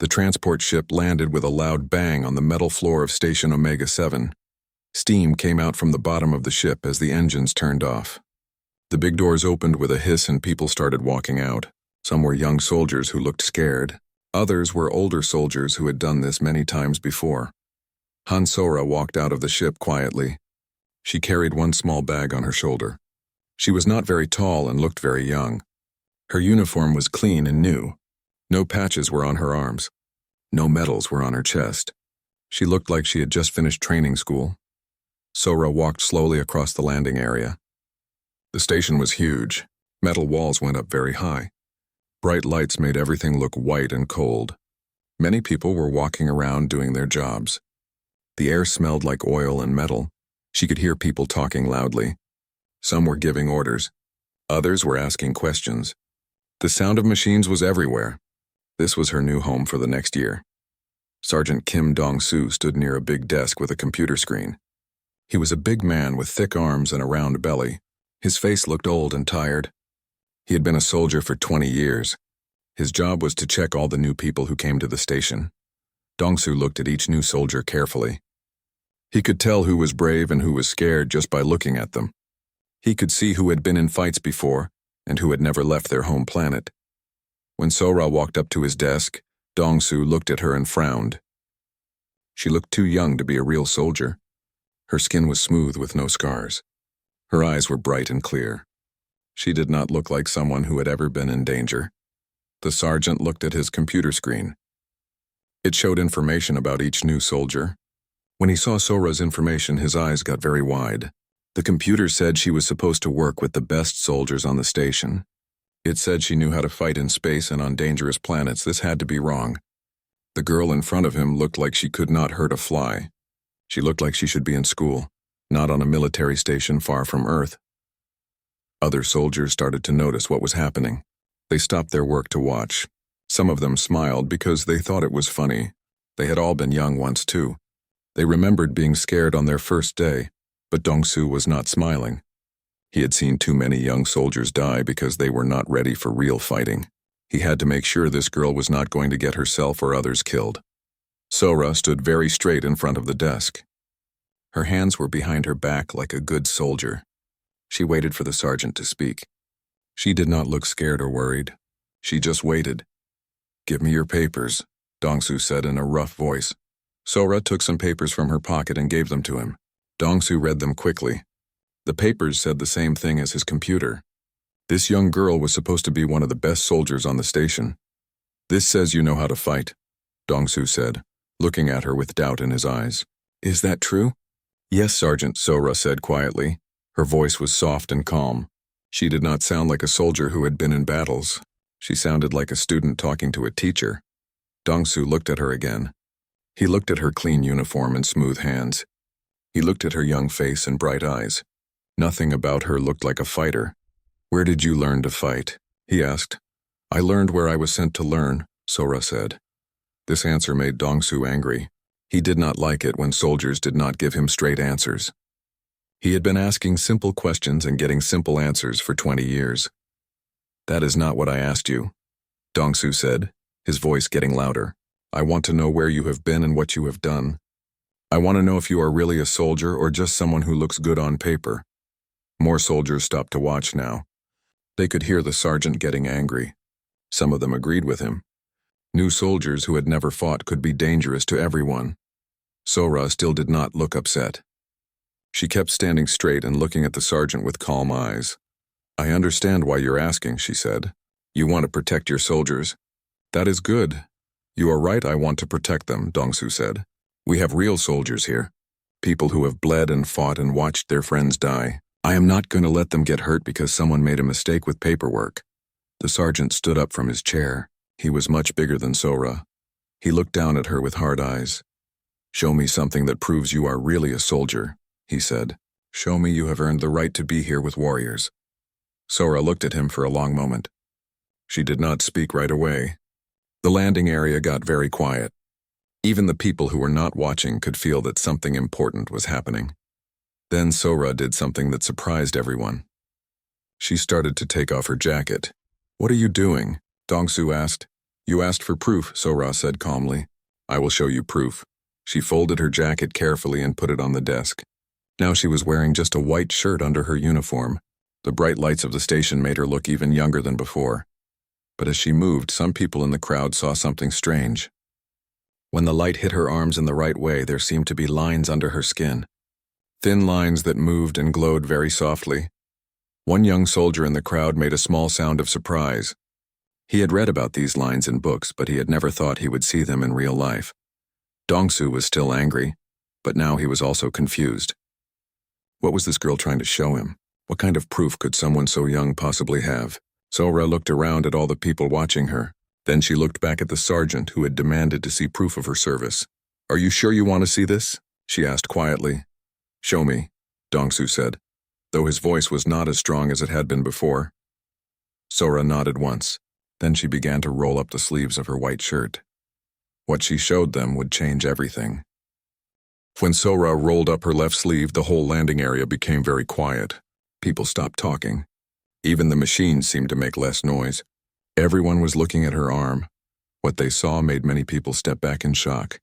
The transport ship landed with a loud bang on the metal floor of Station Omega-7. Steam came out from the bottom of the ship as the engines turned off. The big doors opened with a hiss and people started walking out. Some were young soldiers who looked scared. Others were older soldiers who had done this many times before. Han Sora walked out of the ship quietly. She carried one small bag on her shoulder. She was not very tall and looked very young. Her uniform was clean and new. No patches were on her arms. No medals were on her chest. She looked like she had just finished training school. Sora walked slowly across the landing area. The station was huge. Metal walls went up very high. Bright lights made everything look white and cold. Many people were walking around doing their jobs. The air smelled like oil and metal. She could hear people talking loudly. Some were giving orders. Others were asking questions. The sound of machines was everywhere. This was her new home for the next year. Sergeant Kim Dong-soo stood near a big desk with a computer screen. He was a big man with thick arms and a round belly. His face looked old and tired. He had been a soldier for 20 years. His job was to check all the new people who came to the station. Dong-soo looked at each new soldier carefully. He could tell who was brave and who was scared just by looking at them. He could see who had been in fights before and who had never left their home planet. When Sora walked up to his desk, Dong-soo looked at her and frowned. She looked too young to be a real soldier. Her skin was smooth with no scars. Her eyes were bright and clear. She did not look like someone who had ever been in danger. The sergeant looked at his computer screen. It showed information about each new soldier. When he saw Sora's information, his eyes got very wide. The computer said she was supposed to work with the best soldiers on the station. It said she knew how to fight in space and on dangerous planets. This had to be wrong. The girl in front of him looked like she could not hurt a fly. She looked like she should be in school, not on a military station far from Earth. Other soldiers started to notice what was happening. They stopped their work to watch. Some of them smiled because they thought it was funny. They had all been young once too. They remembered being scared on their first day, but Dong-soo was not smiling. He had seen too many young soldiers die because they were not ready for real fighting. He had to make sure this girl was not going to get herself or others killed. Sora stood very straight in front of the desk. Her hands were behind her back like a good soldier. She waited for the sergeant to speak. She did not look scared or worried. She just waited. "Give me your papers," Dong-soo said in a rough voice. Sora took some papers from her pocket and gave them to him. Dong-soo read them quickly. The papers said the same thing as his computer. This young girl was supposed to be one of the best soldiers on the station. "This says you know how to fight," Dong-soo said, looking at her with doubt in his eyes. "Is that true?" "Yes, Sergeant," Sora said quietly. Her voice was soft and calm. She did not sound like a soldier who had been in battles. She sounded like a student talking to a teacher. Dong-soo looked at her again. He looked at her clean uniform and smooth hands. He looked at her young face and bright eyes. Nothing about her looked like a fighter. "Where did you learn to fight?" he asked. "I learned where I was sent to learn," Sora said. This answer made Dong-soo angry. He did not like it when soldiers did not give him straight answers. He had been asking simple questions and getting simple answers for 20 years. "That is not what I asked you," Dong-soo said, his voice getting louder. "I want to know where you have been and what you have done. I want to know if you are really a soldier or just someone who looks good on paper." More soldiers stopped to watch now. They could hear the sergeant getting angry. Some of them agreed with him. New soldiers who had never fought could be dangerous to everyone. Sora still did not look upset. She kept standing straight and looking at the sergeant with calm eyes. "I understand why you're asking," she said. "You want to protect your soldiers. That is good. You are right, I want to protect them," Dong-soo said. "We have real soldiers here. People who have bled and fought and watched their friends die. I am not going to let them get hurt because someone made a mistake with paperwork." The sergeant stood up from his chair. He was much bigger than Sora. He looked down at her with hard eyes. "Show me something that proves you are really a soldier," he said. "Show me you have earned the right to be here with warriors." Sora looked at him for a long moment. She did not speak right away. The landing area got very quiet. Even the people who were not watching could feel that something important was happening. Then Sora did something that surprised everyone. She started to take off her jacket. "What are you doing?" Dong-soo asked. You asked for proof, Sora said calmly. I will show you proof. She folded her jacket carefully and put it on the desk. Now she was wearing just a white shirt under her uniform. The bright lights of the station made her look even younger than before. But as she moved, some people in the crowd saw something strange. When the light hit her arms in the right way, there seemed to be lines under her skin. Thin lines that moved and glowed very softly. One young soldier in the crowd made a small sound of surprise. He had read about these lines in books, but he had never thought he would see them in real life. Dongsu was still angry, but now he was also confused. What was this girl trying to show him? What kind of proof could someone so young possibly have? Sora looked around at all the people watching her. Then she looked back at the sergeant who had demanded to see proof of her service. Are you sure you want to see this? She asked quietly. Show me, Dongsu said, though his voice was not as strong as it had been before. Sora nodded once. Then she began to roll up the sleeves of her white shirt. What she showed them would change everything. When Sora rolled up her left sleeve, the whole landing area became very quiet. People stopped talking. Even the machines seemed to make less noise. Everyone was looking at her arm. What they saw made many people step back in shock.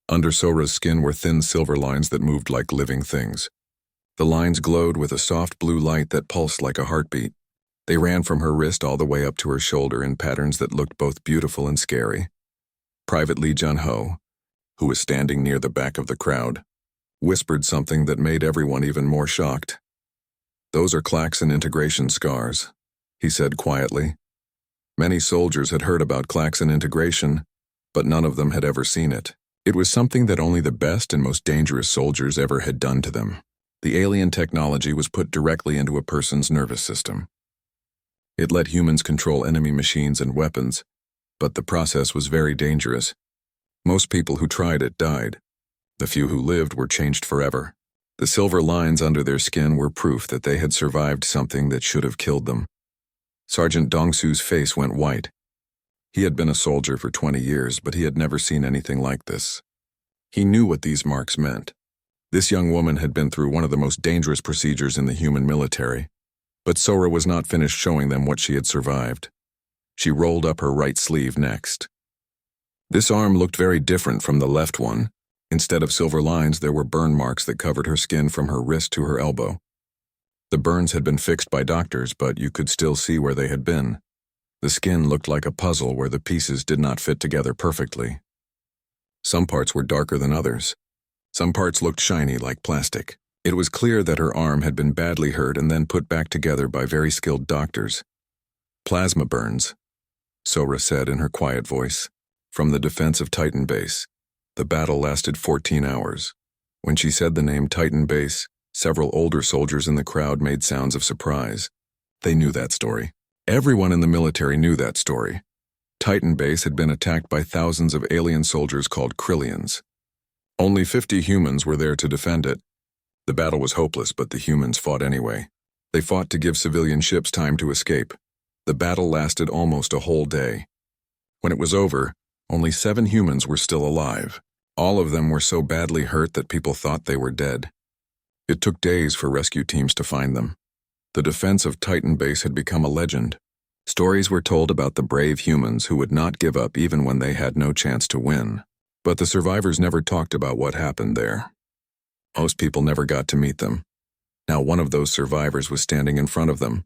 Under Sora's skin were thin silver lines that moved like living things. The lines glowed with a soft blue light that pulsed like a heartbeat. They ran from her wrist all the way up to her shoulder in patterns that looked both beautiful and scary. Private Lee Jun-ho, who was standing near the back of the crowd, whispered something that made everyone even more shocked. Those are Klaxon integration scars, he said quietly. Many soldiers had heard about Klaxon integration, but none of them had ever seen it. It was something that only the best and most dangerous soldiers ever had done to them. The alien technology was put directly into a person's nervous system. It let humans control enemy machines and weapons, but the process was very dangerous. Most people who tried it died. The few who lived were changed forever. The silver lines under their skin were proof that they had survived something that should have killed them. Sergeant Dongsu's face went white. He had been a soldier for 20 years, but he had never seen anything like this. He knew what these marks meant. This young woman had been through one of the most dangerous procedures in the human military, but Sora was not finished showing them what she had survived. She rolled up her right sleeve next. This arm looked very different from the left one. Instead of silver lines, there were burn marks that covered her skin from her wrist to her elbow. The burns had been fixed by doctors, but you could still see where they had been. The skin looked like a puzzle where the pieces did not fit together perfectly. Some parts were darker than others. Some parts looked shiny like plastic. It was clear that her arm had been badly hurt and then put back together by very skilled doctors. Plasma burns, Sora said in her quiet voice. From the defense of Titan Base. The battle lasted 14 hours. When she said the name Titan Base, several older soldiers in the crowd made sounds of surprise. They knew that story. Everyone in the military knew that story. Titan Base had been attacked by thousands of alien soldiers called Krillians. Only 50 humans were there to defend it. The battle was hopeless, but the humans fought anyway. They fought to give civilian ships time to escape. The battle lasted almost a whole day. When it was over, only 7 humans were still alive. All of them were so badly hurt that people thought they were dead. It took days for rescue teams to find them. The defense of Titan Base had become a legend. Stories were told about the brave humans who would not give up even when they had no chance to win. But the survivors never talked about what happened there. Most people never got to meet them. Now one of those survivors was standing in front of them.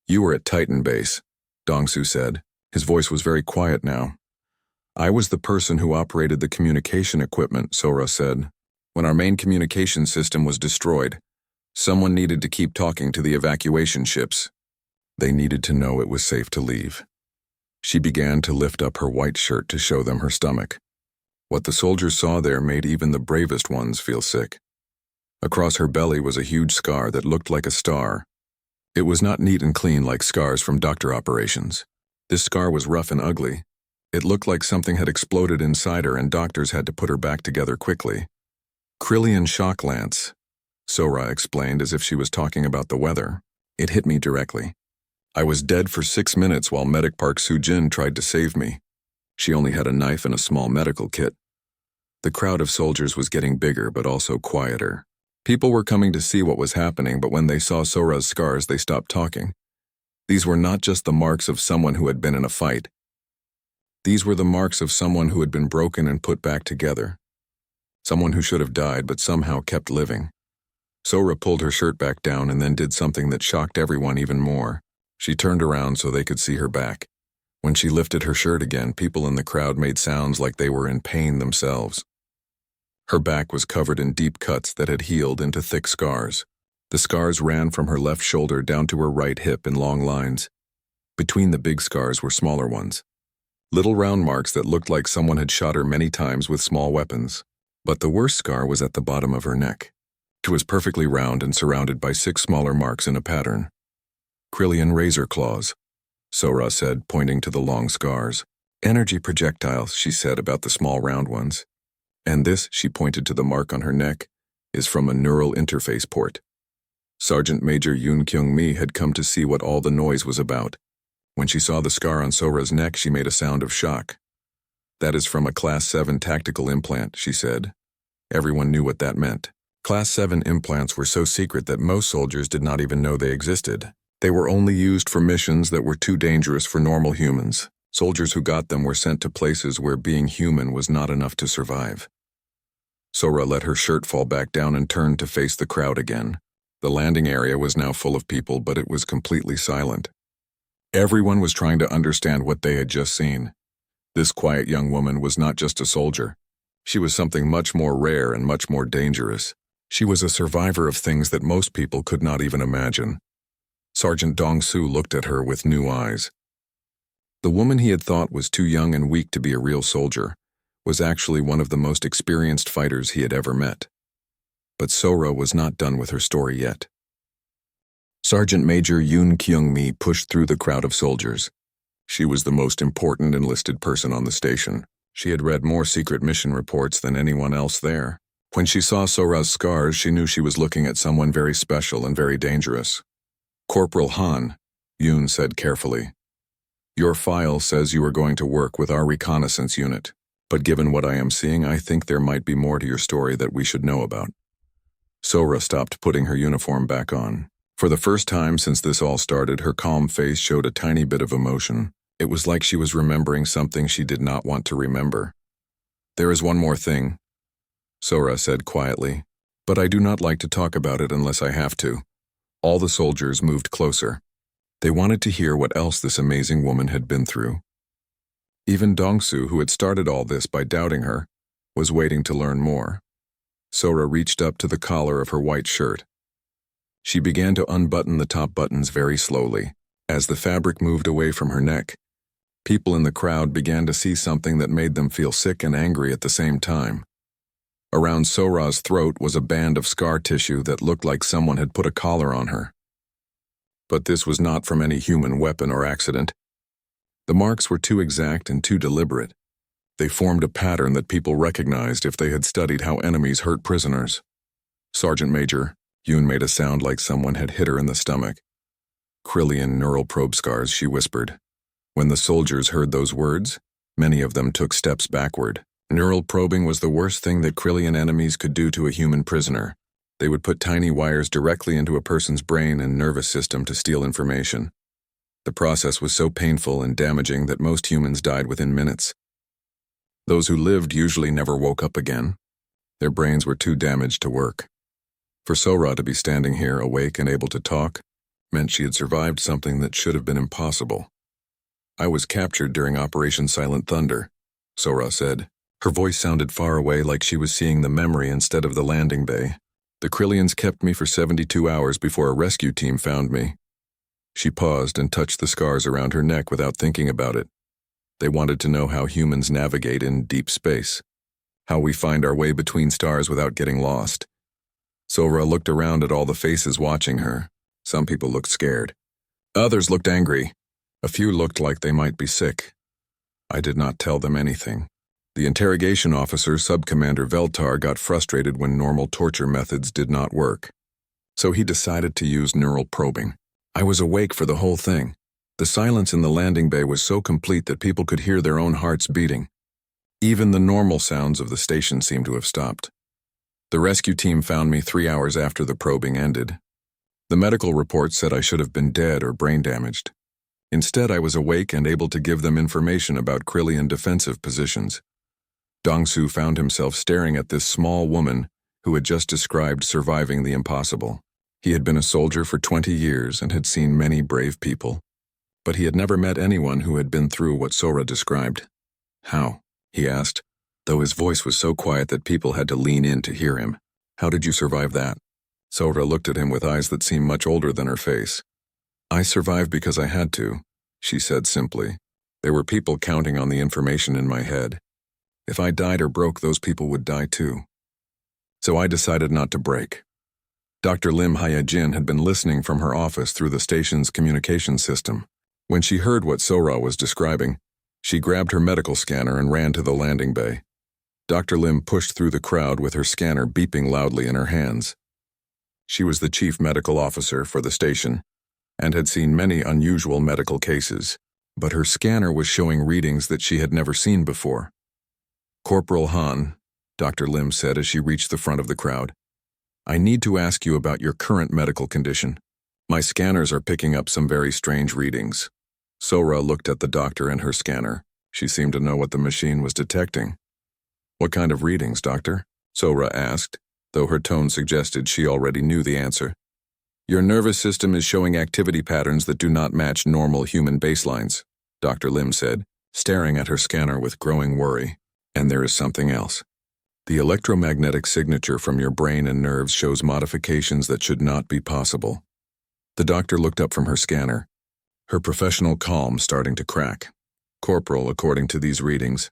You were at Titan Base, Dongsu said. His voice was very quiet now. I was the person who operated the communication equipment, Sora said. When our main communication system was destroyed, someone needed to keep talking to the evacuation ships. They needed to know it was safe to leave. She began to lift up her white shirt to show them her stomach. What the soldiers saw there made even the bravest ones feel sick. Across her belly was a huge scar that looked like a star. It was not neat and clean like scars from doctor operations. This scar was rough and ugly. It looked like something had exploded inside her and doctors had to put her back together quickly. Krillian shock lance, Sora explained as if she was talking about the weather. It hit me directly. I was dead for 6 minutes while Medic Park Soo-jin tried to save me. She only had a knife and a small medical kit. The crowd of soldiers was getting bigger but also quieter. People were coming to see what was happening, but when they saw Sora's scars, they stopped talking. These were not just the marks of someone who had been in a fight. These were the marks of someone who had been broken and put back together. Someone who should have died but somehow kept living. Sora pulled her shirt back down and then did something that shocked everyone even more. She turned around so they could see her back. When she lifted her shirt again, people in the crowd made sounds like they were in pain themselves. Her back was covered in deep cuts that had healed into thick scars. The scars ran from her left shoulder down to her right hip in long lines. Between the big scars were smaller ones. Little round marks that looked like someone had shot her many times with small weapons. But the worst scar was at the bottom of her neck. It was perfectly round and surrounded by 6 smaller marks in a pattern. Kryllian razor claws, Sora said, pointing to the long scars. Energy projectiles, she said about the small round ones. And this, she pointed to the mark on her neck, is from a neural interface port. Sergeant Major Yoon Kyung-mi had come to see what all the noise was about. When she saw the scar on Sora's neck, she made a sound of shock. That is from a Class 7 tactical implant, she said. Everyone knew what that meant. Class 7 implants were so secret that most soldiers did not even know they existed. They were only used for missions that were too dangerous for normal humans. Soldiers who got them were sent to places where being human was not enough to survive. Sora let her shirt fall back down and turned to face the crowd again. The landing area was now full of people, but it was completely silent. Everyone was trying to understand what they had just seen. This quiet young woman was not just a soldier. She was something much more rare and much more dangerous. She was a survivor of things that most people could not even imagine. Sergeant Dong-Su looked at her with new eyes. The woman he had thought was too young and weak to be a real soldier was actually one of the most experienced fighters he had ever met. But Sora was not done with her story yet. Sergeant Major Yoon Kyung-mi pushed through the crowd of soldiers. She was the most important enlisted person on the station. She had read more secret mission reports than anyone else there. When she saw Sora's scars, she knew she was looking at someone very special and very dangerous. Corporal Han, Yoon said carefully. Your file says you are going to work with our reconnaissance unit, but given what I am seeing, I think there might be more to your story that we should know about. Sora stopped putting her uniform back on. For the first time since this all started, her calm face showed a tiny bit of emotion. It was like she was remembering something she did not want to remember. There is one more thing, Sora said quietly, but I do not like to talk about it unless I have to. All the soldiers moved closer. They wanted to hear what else this amazing woman had been through. Even Dong-Su, who had started all this by doubting her, was waiting to learn more. Sora reached up to the collar of her white shirt. She began to unbutton the top buttons very slowly. As the fabric moved away from her neck, people in the crowd began to see something that made them feel sick and angry at the same time. Around Sora's throat was a band of scar tissue that looked like someone had put a collar on her. But this was not from any human weapon or accident. The marks were too exact and too deliberate. They formed a pattern that people recognized if they had studied how enemies hurt prisoners. Sergeant Major, Yoon made a sound like someone had hit her in the stomach. Kryllian neural probe scars, she whispered. When the soldiers heard those words, many of them took steps backward. Neural probing was the worst thing that Kryllian enemies could do to a human prisoner. They would put tiny wires directly into a person's brain and nervous system to steal information. The process was so painful and damaging that most humans died within minutes. Those who lived usually never woke up again. Their brains were too damaged to work. For Sora to be standing here, awake and able to talk, meant she had survived something that should have been impossible. I was captured during Operation Silent Thunder, Sora said. Her voice sounded far away, like she was seeing the memory instead of the landing bay. The Kryllians kept me for 72 hours before a rescue team found me. She paused and touched the scars around her neck without thinking about it. They wanted to know how humans navigate in deep space, how we find our way between stars without getting lost. Sora looked around at all the faces watching her. Some people looked scared. Others looked angry. A few looked like they might be sick. I did not tell them anything. The interrogation officer, Subcommander Veltar, got frustrated when normal torture methods did not work. So he decided to use neural probing. I was awake for the whole thing. The silence in the landing bay was so complete that people could hear their own hearts beating. Even the normal sounds of the station seemed to have stopped. The rescue team found me 3 hours after the probing ended. The medical report said I should have been dead or brain damaged. Instead, I was awake and able to give them information about Krillian defensive positions. Dongsu found himself staring at this small woman who had just described surviving the impossible. He had been a soldier for 20 years and had seen many brave people, but he had never met anyone who had been through what Sora described. "How?" he asked, though his voice was so quiet that people had to lean in to hear him. "How did you survive that?" Sora looked at him with eyes that seemed much older than her face. "I survived because I had to," she said simply. "There were people counting on the information in my head. If I died or broke, those people would die too. So I decided not to break." Dr. Lim Hyejin had been listening from her office through the station's communication system. When she heard what Sora was describing, she grabbed her medical scanner and ran to the landing bay. Dr. Lim pushed through the crowd with her scanner beeping loudly in her hands. She was the chief medical officer for the station and had seen many unusual medical cases, but her scanner was showing readings that she had never seen before. "Corporal Han," Dr. Lim said as she reached the front of the crowd, "I need to ask you about your current medical condition. My scanners are picking up some very strange readings." Sora looked at the doctor and her scanner. She seemed to know what the machine was detecting. "What kind of readings, doctor?" Sora asked, though her tone suggested she already knew the answer. "Your nervous system is showing activity patterns that do not match normal human baselines," Dr. Lim said, staring at her scanner with growing worry. "And there is something else. The electromagnetic signature from your brain and nerves shows modifications that should not be possible." The doctor looked up from her scanner, her professional calm starting to crack. "Corporal, according to these readings,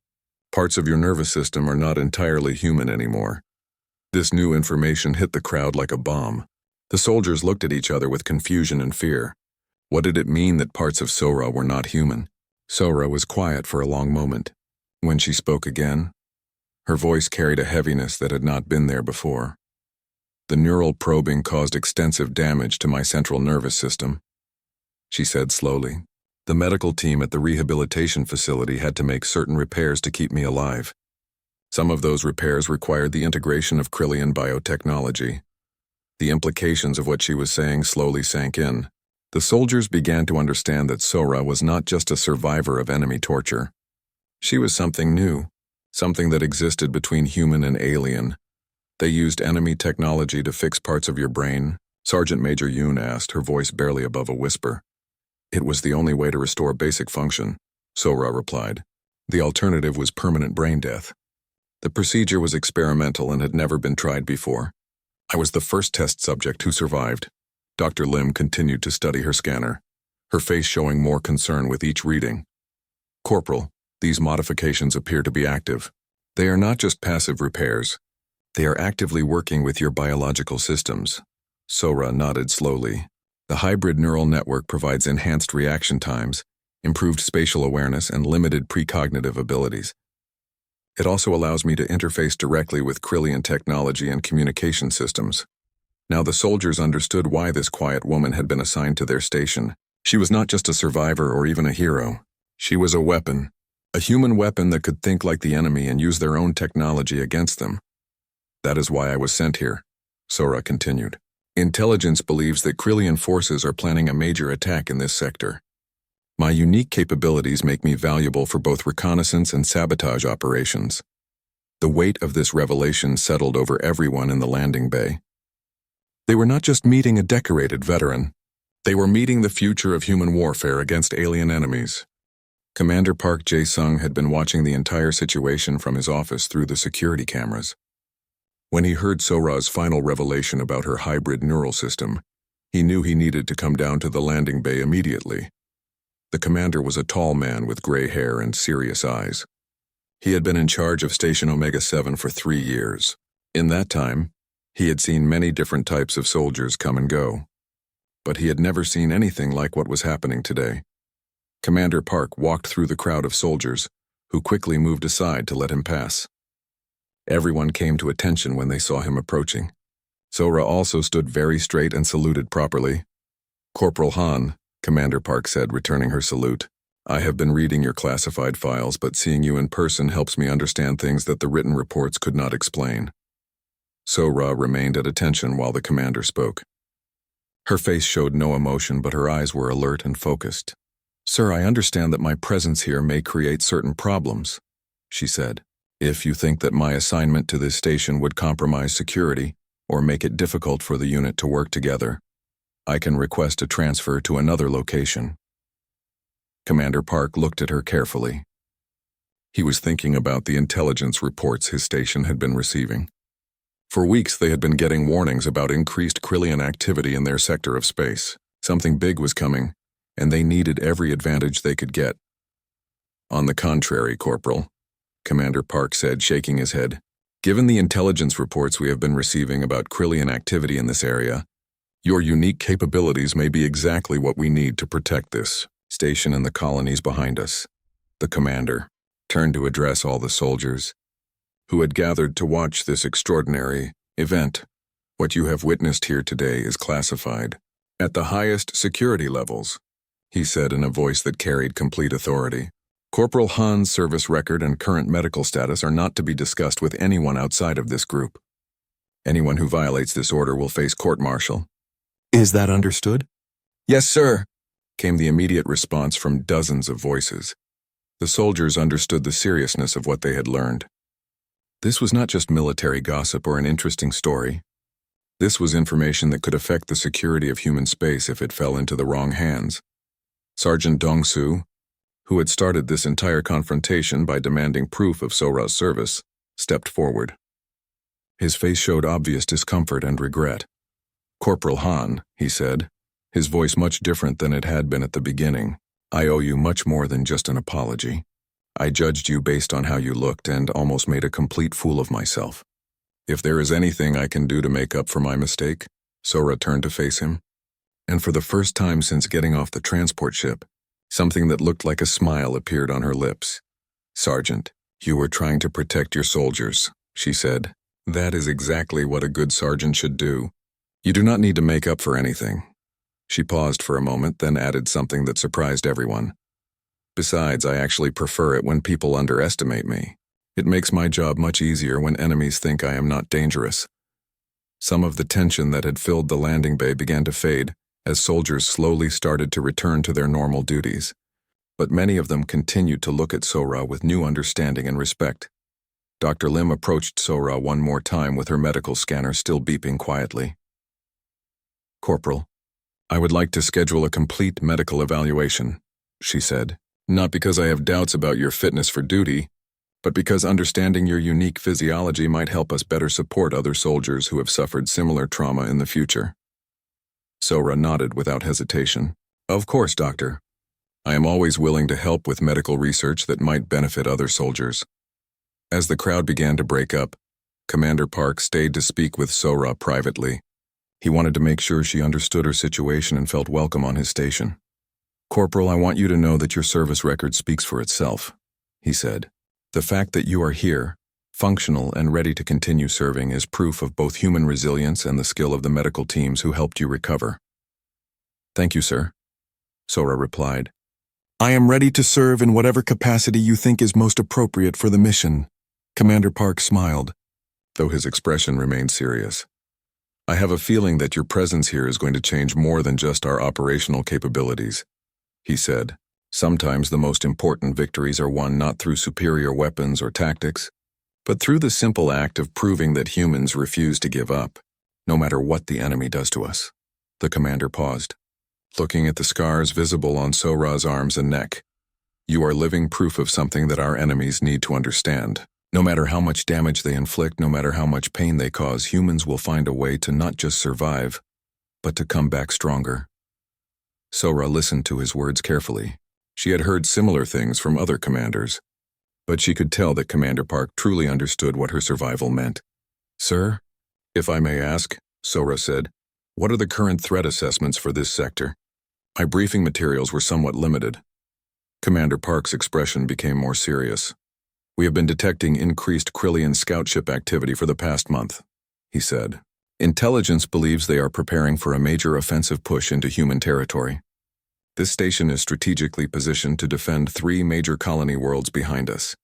parts of your nervous system are not entirely human anymore." This new information hit the crowd like a bomb. The soldiers looked at each other with confusion and fear. What did it mean that parts of Sora were not human? Sora was quiet for a long moment. When she spoke again, her voice carried a heaviness that had not been there before. "The neural probing caused extensive damage to my central nervous system," she said slowly. "The medical team at the rehabilitation facility had to make certain repairs to keep me alive. Some of those repairs required the integration of Krillian biotechnology." The implications of what she was saying slowly sank in. The soldiers began to understand that Sora was not just a survivor of enemy torture. She was something new, something that existed between human and alien. "They used enemy technology to fix parts of your brain?" Sergeant Major Yoon asked, her voice barely above a whisper. "It was the only way to restore basic function," Sora replied. "The alternative was permanent brain death. The procedure was experimental and had never been tried before. I was the first test subject who survived." Dr. Lim continued to study her scanner, her face showing more concern with each reading. "Corporal, these modifications appear to be active. They are not just passive repairs. They are actively working with your biological systems." Sora nodded slowly. "The hybrid neural network provides enhanced reaction times, improved spatial awareness, and limited precognitive abilities. It also allows me to interface directly with Krillian technology and communication systems." Now the soldiers understood why this quiet woman had been assigned to their station. She was not just a survivor or even a hero. She was a weapon. A human weapon that could think like the enemy and use their own technology against them. "That is why I was sent here," Sora continued. "Intelligence believes that Krillian forces are planning a major attack in this sector. My unique capabilities make me valuable for both reconnaissance and sabotage operations." The weight of this revelation settled over everyone in the landing bay. They were not just meeting a decorated veteran. They were meeting the future of human warfare against alien enemies. Commander Park Jae-sung had been watching the entire situation from his office through the security cameras. When he heard Sora's final revelation about her hybrid neural system, he knew he needed to come down to the landing bay immediately. The commander was a tall man with gray hair and serious eyes. He had been in charge of Station Omega-7 for 3 years. In that time, he had seen many different types of soldiers come and go. But he had never seen anything like what was happening today. Commander Park walked through the crowd of soldiers, who quickly moved aside to let him pass. Everyone came to attention when they saw him approaching. Sora also stood very straight and saluted properly. "Corporal Han," Commander Park said, returning her salute. "I have been reading your classified files, but seeing you in person helps me understand things that the written reports could not explain." Sora remained at attention while the commander spoke. Her face showed no emotion, but her eyes were alert and focused. Sir, I understand that my presence here may create certain problems, she said. If you think that my assignment to this station would compromise security or make it difficult for the unit to work together, I can request a transfer to another location. Commander Park looked at her carefully. He was thinking about the intelligence reports his station had been receiving. For weeks they had been getting warnings about increased Krillian activity in their sector of space. Something big was coming, and they needed every advantage they could get. On the contrary, Corporal, Commander Park said, shaking his head, given the intelligence reports we have been receiving about Krillian activity in this area, your unique capabilities may be exactly what we need to protect this station and the colonies behind us. The commander turned to address all the soldiers who had gathered to watch this extraordinary event. What you have witnessed here today is classified at the highest security levels, he said in a voice that carried complete authority. Corporal Han's service record and current medical status are not to be discussed with anyone outside of this group. Anyone who violates this order will face court-martial. Is that understood? Yes, sir, came the immediate response from dozens of voices. The soldiers understood the seriousness of what they had learned. This was not just military gossip or an interesting story. This was information that could affect the security of human space if it fell into the wrong hands. Sergeant Dongsu, who had started this entire confrontation by demanding proof of Sora's service, stepped forward. His face showed obvious discomfort and regret. Corporal Han, he said, his voice much different than it had been at the beginning. I owe you much more than just an apology. I judged you based on how you looked and almost made a complete fool of myself. If there is anything I can do to make up for my mistake, Sora turned to face him. And for the first time since getting off the transport ship, something that looked like a smile appeared on her lips. Sergeant, you were trying to protect your soldiers, she said. That is exactly what a good sergeant should do. You do not need to make up for anything. She paused for a moment, then added something that surprised everyone. Besides, I actually prefer it when people underestimate me. It makes my job much easier when enemies think I am not dangerous. Some of the tension that had filled the landing bay began to fade as soldiers slowly started to return to their normal duties. But many of them continued to look at Sora with new understanding and respect. Dr. Lim approached Sora one more time with her medical scanner still beeping quietly. Corporal, I would like to schedule a complete medical evaluation, she said. Not because I have doubts about your fitness for duty, but because understanding your unique physiology might help us better support other soldiers who have suffered similar trauma in the future. Sora nodded without hesitation. Of course, Doctor. I am always willing to help with medical research that might benefit other soldiers. As the crowd began to break up, Commander Park stayed to speak with Sora privately. He wanted to make sure she understood her situation and felt welcome on his station. Corporal, I want you to know that your service record speaks for itself, he said. The fact that you are here, functional and ready to continue serving, is proof of both human resilience and the skill of the medical teams who helped you recover. Thank you, sir, Sora replied. I am ready to serve in whatever capacity you think is most appropriate for the mission. Commander Park smiled, though his expression remained serious. I have a feeling that your presence here is going to change more than just our operational capabilities, he said. Sometimes the most important victories are won not through superior weapons or tactics, but through the simple act of proving that humans refuse to give up, no matter what the enemy does to us. The commander paused, looking at the scars visible on Sora's arms and neck. You are living proof of something that our enemies need to understand. No matter how much damage they inflict, no matter how much pain they cause, humans will find a way to not just survive, but to come back stronger. Sora listened to his words carefully. She had heard similar things from other commanders, but she could tell that Commander Park truly understood what her survival meant. Sir, if I may ask, Sora said, what are the current threat assessments for this sector? My briefing materials were somewhat limited. Commander Park's expression became more serious. We have been detecting increased Krillian scout ship activity for the past month, he said. Intelligence believes they are preparing for a major offensive push into human territory. This station is strategically positioned to defend 3 major colony worlds behind us.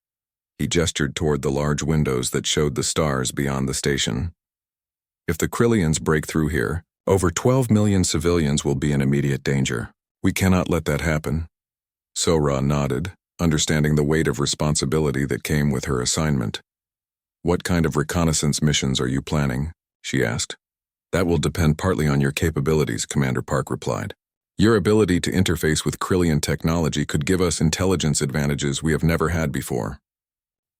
He gestured toward the large windows that showed the stars beyond the station. If the Krillians break through here, over 12 million civilians will be in immediate danger. We cannot let that happen. Sora nodded, understanding the weight of responsibility that came with her assignment. "What kind of reconnaissance missions are you planning?" she asked. "That will depend partly on your capabilities," Commander Park replied. "Your ability to interface with Krillian technology could give us intelligence advantages we have never had before.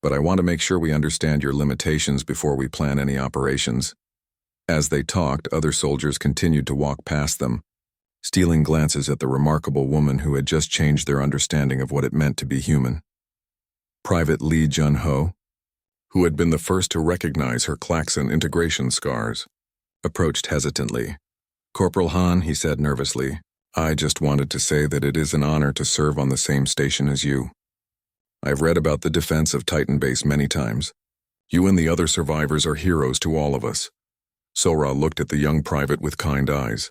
But I want to make sure we understand your limitations before we plan any operations." As they talked, other soldiers continued to walk past them, stealing glances at the remarkable woman who had just changed their understanding of what it meant to be human. Private Lee Jun-ho, who had been the first to recognize her Klaxon integration scars, approached hesitantly. "Corporal Han," he said nervously, "I just wanted to say that it is an honor to serve on the same station as you. I've read about the defense of Titan Base many times. You and the other survivors are heroes to all of us." Sora looked at the young private with kind eyes.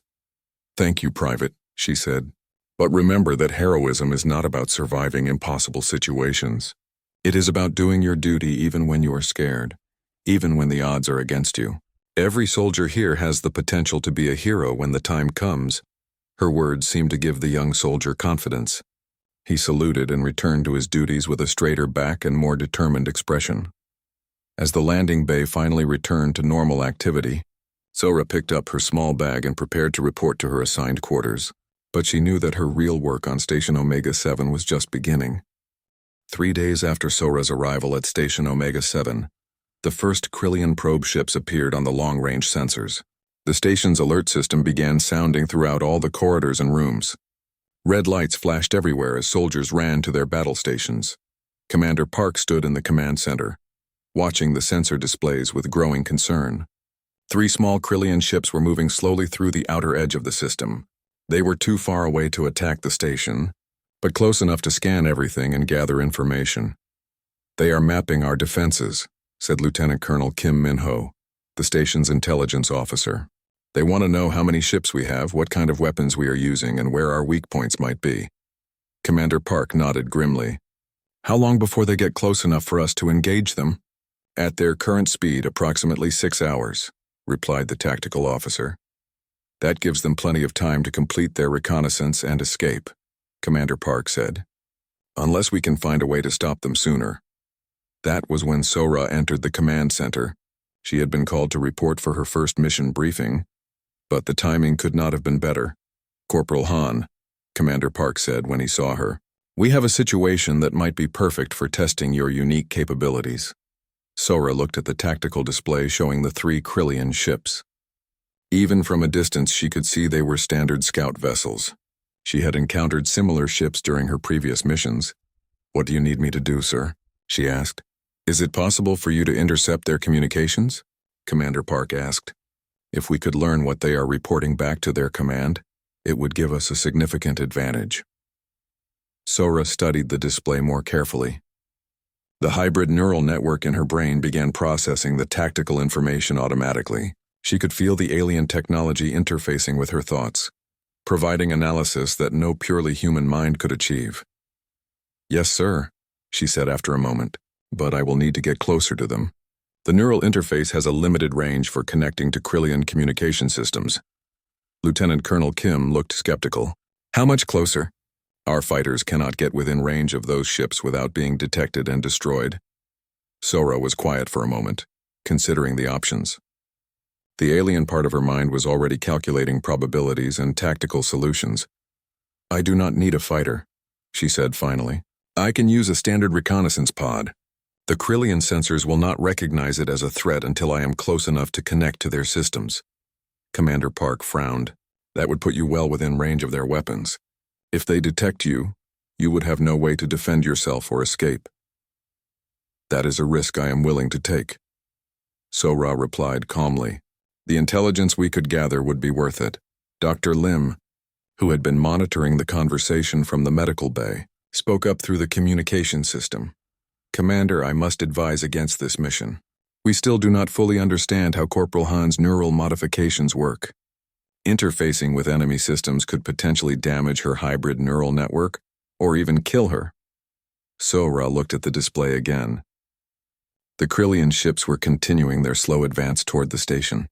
"Thank you, Private," she said. "But remember that heroism is not about surviving impossible situations. It is about doing your duty even when you are scared, even when the odds are against you. Every soldier here has the potential to be a hero when the time comes." Her words seemed to give the young soldier confidence. He saluted and returned to his duties with a straighter back and more determined expression. As the landing bay finally returned to normal activity, Sora picked up her small bag and prepared to report to her assigned quarters, but she knew that her real work on Station Omega-7 was just beginning. 3 days after Sora's arrival at Station Omega-7, the first Krillian probe ships appeared on the long-range sensors. The station's alert system began sounding throughout all the corridors and rooms. Red lights flashed everywhere as soldiers ran to their battle stations. Commander Park stood in the command center, watching the sensor displays with growing concern. 3 small Krillian ships were moving slowly through the outer edge of the system. They were too far away to attack the station, but close enough to scan everything and gather information. "They are mapping our defenses," said Lieutenant Colonel Kim Min-ho, the station's intelligence officer. "They want to know how many ships we have, what kind of weapons we are using, and where our weak points might be." Commander Park nodded grimly. "How long before they get close enough for us to engage them?" "At their current speed, approximately 6 hours," replied the tactical officer. "That gives them plenty of time to complete their reconnaissance and escape," Commander Park said. "Unless we can find a way to stop them sooner." That was when Sora entered the command center. She had been called to report for her first mission briefing, but the timing could not have been better. "Corporal Han," Commander Park said when he saw her, "we have a situation that might be perfect for testing your unique capabilities." Sora looked at the tactical display showing the 3 Krillian ships. Even from a distance she could see they were standard scout vessels. She had encountered similar ships during her previous missions. "What do you need me to do, sir?" she asked. "Is it possible for you to intercept their communications?" Commander Park asked. "If we could learn what they are reporting back to their command, it would give us a significant advantage." Sora studied the display more carefully. The hybrid neural network in her brain began processing the tactical information automatically. She could feel the alien technology interfacing with her thoughts, providing analysis that no purely human mind could achieve. "Yes, sir," she said after a moment, "but I will need to get closer to them. The neural interface has a limited range for connecting to Krillian communication systems." Lieutenant Colonel Kim looked skeptical. "How much closer?" "Our fighters cannot get within range of those ships without being detected and destroyed." Sora was quiet for a moment, considering the options. The alien part of her mind was already calculating probabilities and tactical solutions. "I do not need a fighter," she said finally. "I can use a standard reconnaissance pod. The Krillian sensors will not recognize it as a threat until I am close enough to connect to their systems." Commander Park frowned. "That would put you well within range of their weapons. If they detect you, you would have no way to defend yourself or escape." "That is a risk I am willing to take," Sora replied calmly. "The intelligence we could gather would be worth it." Dr. Lim, who had been monitoring the conversation from the medical bay, spoke up through the communication system. "Commander, I must advise against this mission. We still do not fully understand how Corporal Han's neural modifications work. Interfacing with enemy systems could potentially damage her hybrid neural network, or even kill her." Sora looked at the display again. The Krillian ships were continuing their slow advance toward the station.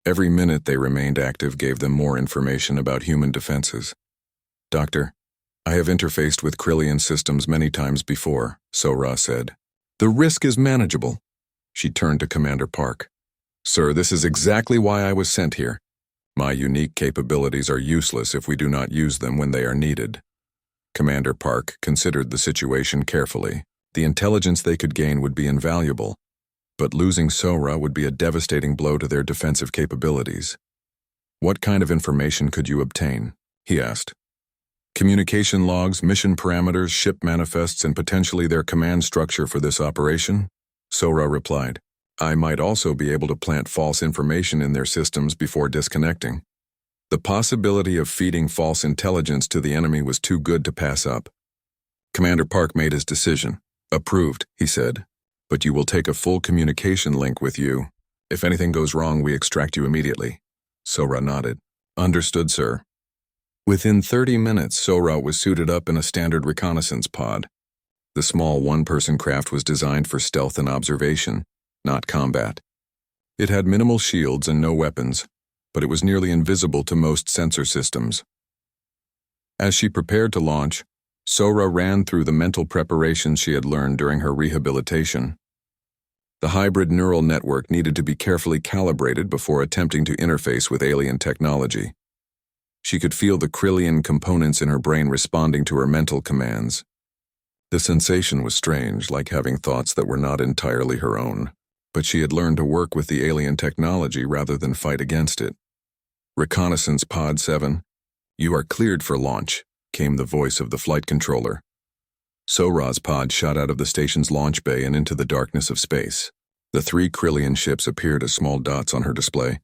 Every minute they remained active gave them more information about human defenses. "Doctor, I have interfaced with Krillian systems many times before, Sora said. The risk is manageable. She turned to Commander Park. Sir, this is exactly why I was sent here. My unique capabilities are useless if we do not use them when they are needed. Commander Park considered the situation carefully. The intelligence they could gain would be invaluable, but losing Sora would be a devastating blow to their defensive capabilities. What kind of information could you obtain? He asked. Communication logs, mission parameters, ship manifests, and potentially their command structure for this operation? Sora replied. I might also be able to plant false information in their systems before disconnecting. The possibility of feeding false intelligence to the enemy was too good to pass up. Commander Park made his decision. Approved, he said. But you will take a full communication link with you. If anything goes wrong, we extract you immediately. Sora nodded. Understood, sir. Within 30 minutes, Sora was suited up in a standard reconnaissance pod. The small one-person craft was designed for stealth and observation, not combat. It had minimal shields and no weapons, but it was nearly invisible to most sensor systems. As she prepared to launch, Sora ran through the mental preparations she had learned during her rehabilitation. The hybrid neural network needed to be carefully calibrated before attempting to interface with alien technology. She could feel the Krillian components in her brain responding to her mental commands. The sensation was strange, like having thoughts that were not entirely her own, but she had learned to work with the alien technology rather than fight against it. Reconnaissance Pod 7, you are cleared for launch, came the voice of the flight controller. Sora's pod shot out of the station's launch bay and into the darkness of space. The 3 Krillian ships appeared as small dots on her display.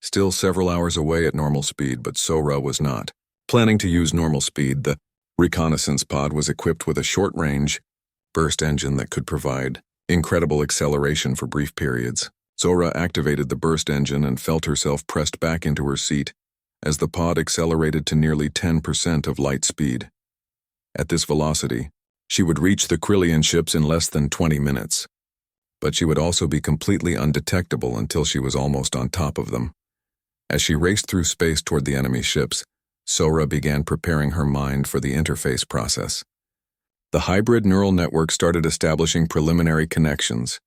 Still several hours away at normal speed, but Sora was not. Planning to use normal speed, the reconnaissance pod was equipped with a short-range burst engine that could provide incredible acceleration for brief periods. Sora activated the burst engine and felt herself pressed back into her seat as the pod accelerated to nearly 10% of light speed. At this velocity, she would reach the Krillian ships in less than 20 minutes. But she would also be completely undetectable until she was almost on top of them. As she raced through space toward the enemy ships, Sora began preparing her mind for the interface process. The hybrid neural network started establishing preliminary connections,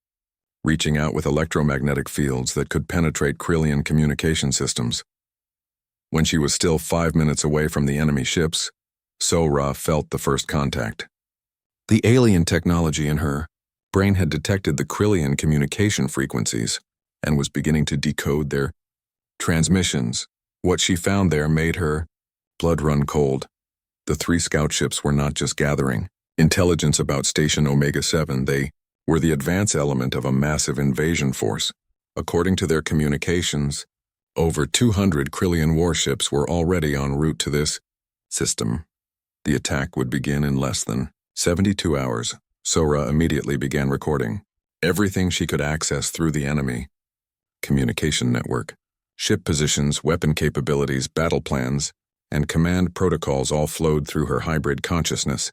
reaching out with electromagnetic fields that could penetrate Krillian communication systems. When she was still 5 minutes away from the enemy ships, Sora felt the first contact. The alien technology in her brain had detected the Krillian communication frequencies and was beginning to decode their transmissions. What she found there made her blood run cold. The 3 scout ships were not just gathering intelligence about Station Omega-7, they were the advance element of a massive invasion force. According to their communications, over 200 Krillian warships were already en route to this system. The attack would begin in less than 72 hours. Sora immediately began recording everything she could access through the enemy communication network. Ship positions, weapon capabilities, battle plans, and command protocols all flowed through her hybrid consciousness.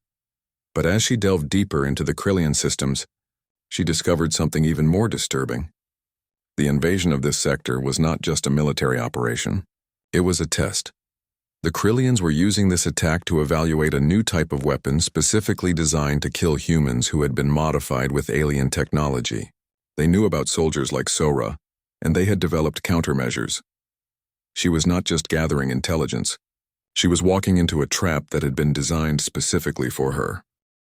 But as she delved deeper into the Krillian systems, she discovered something even more disturbing. The invasion of this sector was not just a military operation. It was a test. The Krillians were using this attack to evaluate a new type of weapon specifically designed to kill humans who had been modified with alien technology. They knew about soldiers like Sora, and they had developed countermeasures. She was not just gathering intelligence. She was walking into a trap that had been designed specifically for her.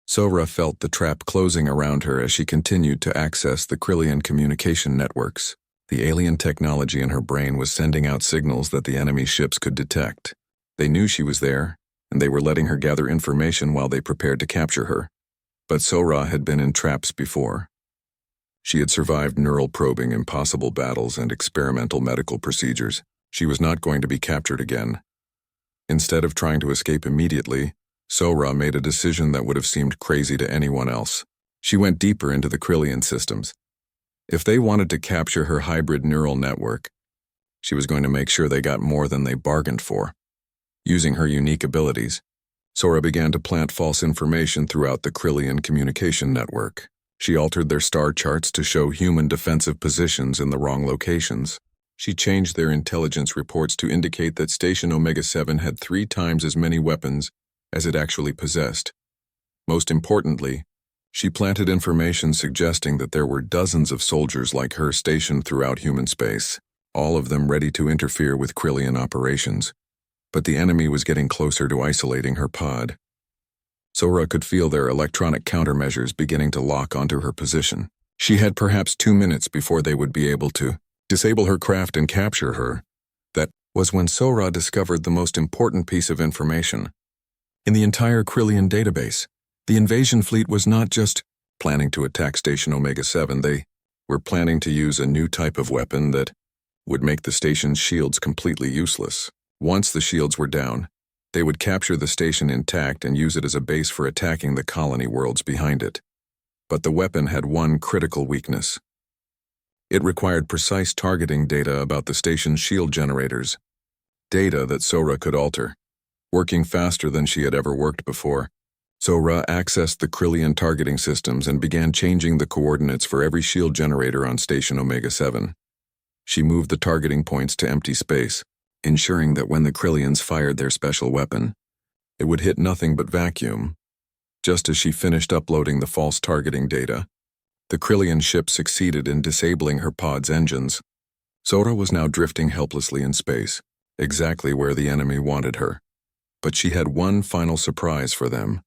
Sora felt the trap closing around her as she continued to access the Krillian communication networks. The alien technology in her brain was sending out signals that the enemy ships could detect. They knew she was there, and they were letting her gather information while they prepared to capture her. But Sora had been in traps before. She had survived neural probing, impossible battles, and experimental medical procedures. She was not going to be captured again. Instead of trying to escape immediately, Sora made a decision that would have seemed crazy to anyone else. She went deeper into the Krillian systems. If they wanted to capture her hybrid neural network, she was going to make sure they got more than they bargained for. Using her unique abilities, Sora began to plant false information throughout the Krillian communication network. She altered their star charts to show human defensive positions in the wrong locations. She changed their intelligence reports to indicate that Station Omega-7 had 3 times as many weapons as it actually possessed. Most importantly, she planted information suggesting that there were dozens of soldiers like her stationed throughout human space, all of them ready to interfere with Krillian operations. But the enemy was getting closer to isolating her pod. Sora could feel their electronic countermeasures beginning to lock onto her position. She had perhaps 2 minutes before they would be able to disable her craft and capture her. That was when Sora discovered the most important piece of information. In the entire Krillian database, the invasion fleet was not just planning to attack Station Omega-7, they were planning to use a new type of weapon that would make the station's shields completely useless. Once the shields were down, they would capture the station intact and use it as a base for attacking the colony worlds behind it. But the weapon had one critical weakness. It required precise targeting data about the station's shield generators, data that Sora could alter. Working faster than she had ever worked before, Sora accessed the Krillian targeting systems and began changing the coordinates for every shield generator on Station Omega-7. She moved the targeting points to empty space, ensuring that when the Krillians fired their special weapon, it would hit nothing but vacuum. Just as she finished uploading the false targeting data, the Krillian ship succeeded in disabling her pod's engines. Sora was now drifting helplessly in space, exactly where the enemy wanted her. But she had one final surprise for them.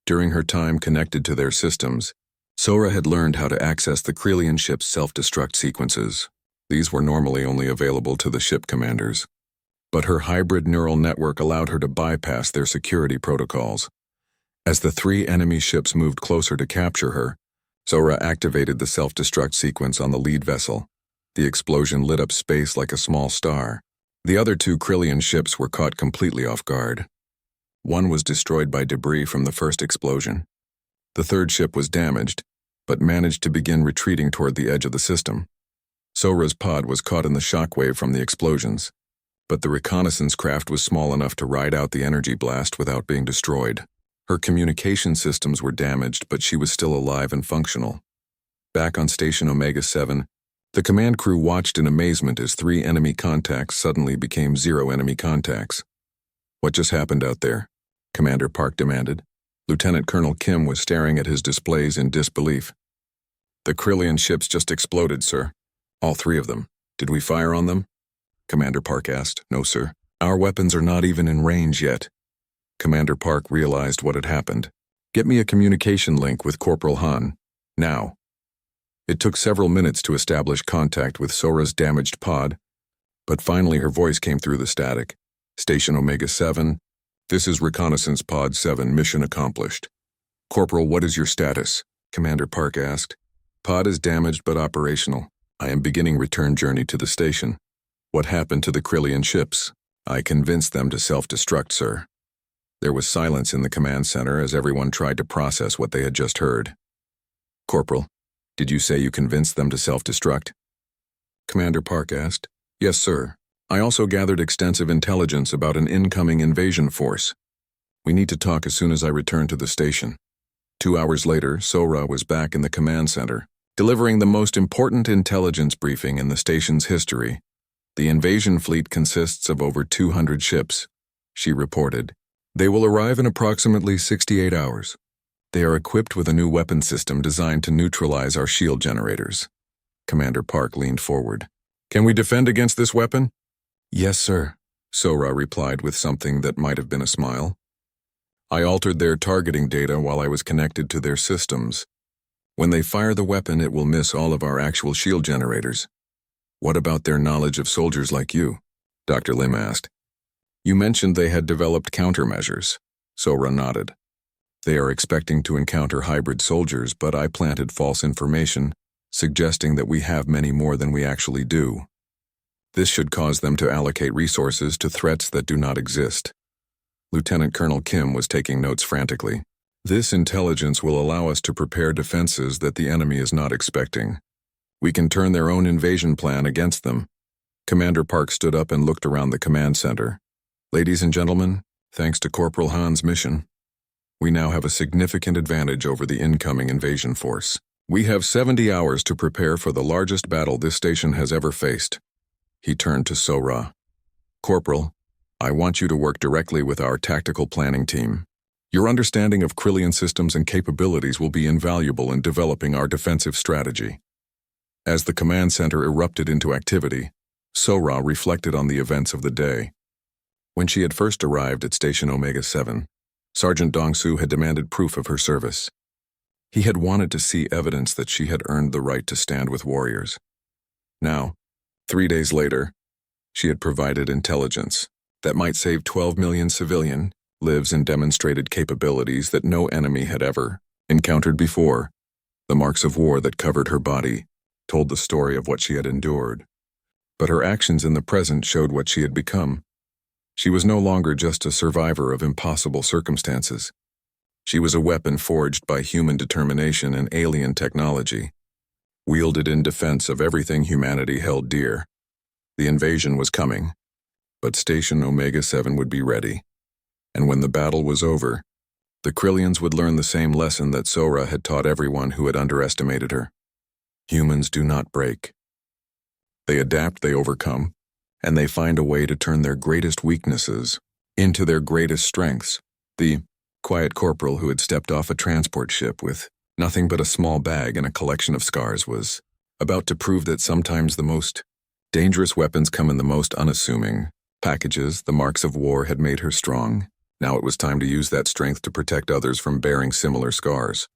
During her time connected to their systems, Sora had learned how to access the Krillian ship's self-destruct sequences. These were normally only available to the ship commanders. But her hybrid neural network allowed her to bypass their security protocols. As the 3 enemy ships moved closer to capture her, Sora activated the self-destruct sequence on the lead vessel. The explosion lit up space like a small star. The other 2 Krillian ships were caught completely off guard. One was destroyed by debris from the first explosion. The 3rd ship was damaged, but managed to begin retreating toward the edge of the system. Sora's pod was caught in the shockwave from the explosions, but the reconnaissance craft was small enough to ride out the energy blast without being destroyed. Her communication systems were damaged, but she was still alive and functional. Back on Station Omega-7, the command crew watched in amazement as 3 enemy contacts suddenly became 0 enemy contacts. "What just happened out there?" Commander Park demanded. Lieutenant Colonel Kim was staring at his displays in disbelief. "The Krillian ships just exploded, sir. All 3 of them. Did we fire on them?" Commander Park asked. "No, sir. Our weapons are not even in range yet." Commander Park realized what had happened. "Get me a communication link with Corporal Han. Now." It took several minutes to establish contact with Sora's damaged pod, but finally her voice came through the static. "Station Omega-7, this is Reconnaissance Pod 7, mission accomplished." "Corporal, what is your status?" Commander Park asked. "Pod is damaged but operational. I am beginning return journey to the station." "What happened to the Krillian ships?" "I convinced them to self-destruct, sir." There was silence in the command center as everyone tried to process what they had just heard. "Corporal, did you say you convinced them to self-destruct?" Commander Park asked. "Yes, sir. I also gathered extensive intelligence about an incoming invasion force. We need to talk as soon as I return to the station." 2 hours later, Sora was back in the command center, delivering the most important intelligence briefing in the station's history. "The invasion fleet consists of over 200 ships," she reported. "They will arrive in approximately 68 hours. They are equipped with a new weapon system designed to neutralize our shield generators." Commander Park leaned forward. "Can we defend against this weapon?" "Yes, sir," Sora replied with something that might have been a smile. "I altered their targeting data while I was connected to their systems. When they fire the weapon, it will miss all of our actual shield generators." "What about their knowledge of soldiers like you?" Dr. Lim asked. "You mentioned they had developed countermeasures." Sora nodded. "They are expecting to encounter hybrid soldiers, but I planted false information, suggesting that we have many more than we actually do. This should cause them to allocate resources to threats that do not exist." Lieutenant Colonel Kim was taking notes frantically. "This intelligence will allow us to prepare defenses that the enemy is not expecting. We can turn their own invasion plan against them." Commander Park stood up and looked around the command center. "Ladies and gentlemen, thanks to Corporal Han's mission, we now have a significant advantage over the incoming invasion force. We have 70 hours to prepare for the largest battle this station has ever faced." He turned to Sora. "Corporal, I want you to work directly with our tactical planning team. Your understanding of Krillian systems and capabilities will be invaluable in developing our defensive strategy." As the command center erupted into activity, Sora reflected on the events of the day. When she had first arrived at Station Omega-7, Sergeant Dongsu had demanded proof of her service. He had wanted to see evidence that she had earned the right to stand with warriors. Now, 3 days later, she had provided intelligence that might save 12 million civilian lives and demonstrated capabilities that no enemy had ever encountered before. The marks of war that covered her body told the story of what she had endured. But her actions in the present showed what she had become. She was no longer just a survivor of impossible circumstances. She was a weapon forged by human determination and alien technology, wielded in defense of everything humanity held dear. The invasion was coming, but Station Omega-7 would be ready. And when the battle was over, the Krillians would learn the same lesson that Sora had taught everyone who had underestimated her. Humans do not break. They adapt, they overcome, and they find a way to turn their greatest weaknesses into their greatest strengths. The quiet corporal who had stepped off a transport ship with nothing but a small bag and a collection of scars was about to prove that sometimes the most dangerous weapons come in the most unassuming packages. The marks of war had made her strong. Now it was time to use that strength to protect others from bearing similar scars.